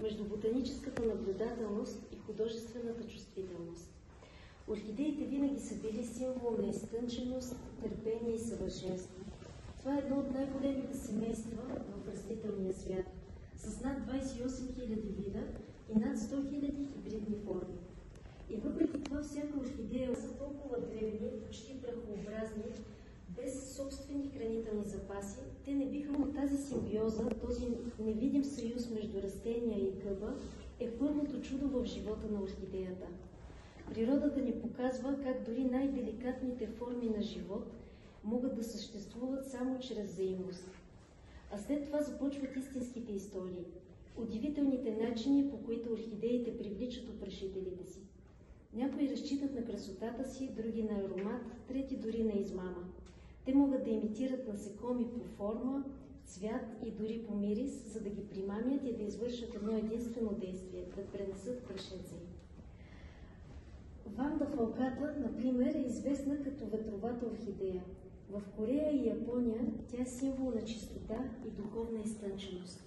между ботаническата наблюдателност и художествената чувствителност. Орхидеите винаги са били символ на изтънченост, търпение и съвършенство. Това е едно от най-големите семейства в растителния свят, с над 28 000 вида и над 100 000 хибридни форми. И въпреки това всяка орхидея са толкова древни, почти прахообразни, без собствени хранителни запаси, те не биха, но тази симбиоза, този невидим съюз между растения и гъба е първото чудо в живота на орхидеята. Природата ни показва как дори най-деликатните форми на живот могат да съществуват само чрез взаимност. А след това започват истинските истории, удивителните начини, по които орхидеите привличат опрашителите си. Някои разчитат на красотата си, други на аромат, трети дори на измама. Те могат да имитират насекоми по форма, цвят и дори по мирис, за да ги примамят и да извършат едно единствено действие – да пренесат прашенца им. Ванда фалката, например, е известна като ветровата орхидея. В Корея и Япония тя е символ на чистота и духовна изтънченост.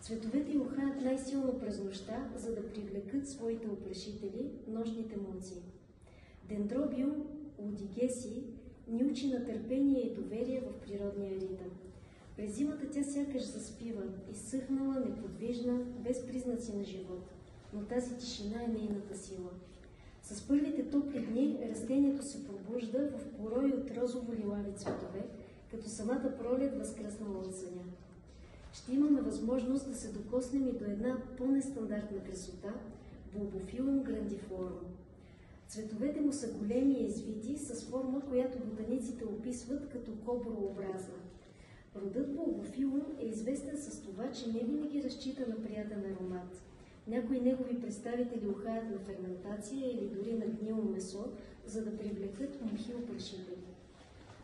Цветовете й ухаят най-силно през нощта, за да привлекат своите опрашители, нощните мълци. Дендробиум одигеси ни учи на търпение и доверие в природния ритъм. През зимата тя сякаш заспива, изсъхнала, неподвижна, без признаци на живот, но тази тишина е нейната сила. С първите топли дни растението се пробужда в порои от розово-лилави цветове, като самата пролет възкръснала от съня. Ще имаме възможност да се докоснем и до една по-нестандартна красота – Bulbophyllum grandiflorum. Цветовете му са големи и извити, с форма, която ботаниците описват като коброобразна. Родът Bulbophyllum е известен с това, че не винаги разчита на приятен аромат. Някои негови представители ухаят на ферментация или дори на гнило месо, за да привлекат мухи опрашители.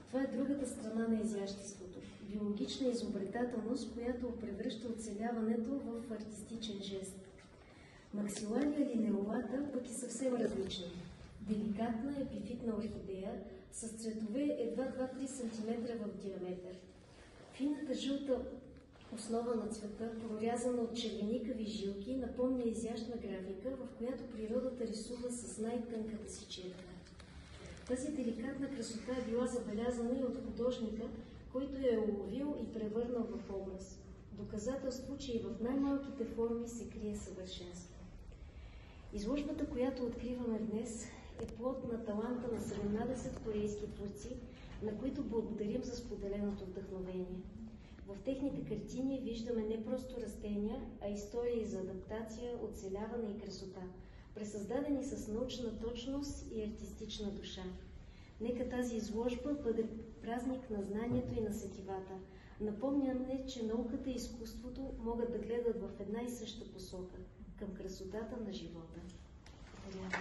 Това е другата страна на изяществото – биологична изобретателност, която превръща оцеляването в артистичен жест. Максилария линеолата пък е съвсем различна. Деликатна епифитна орхидея с цветове едва 2-3 см в диаметър. Фината жълта основа на цвета, прорязана от червеникави жилки, напомня изящна графика, в която природата рисува с най-тънката си черта. Тази деликатна красота е била забелязана и от художника, който я е уловил и превърнал в образ. Доказателство, че и в най-малките форми се крие съвършенство. Изложбата, която откриваме днес, е плод на таланта на 17 корейски творци, на които благодарим за споделеното вдъхновение. В техните картини виждаме не просто растения, а истории за адаптация, оцеляване и красота, пресъздадени с научна точност и артистична душа. Нека тази изложба бъде празник на знанието и на сетивата. Напомняне, че науката и изкуството могат да гледат в една и съща посока – към красотата на живота. Благодаря.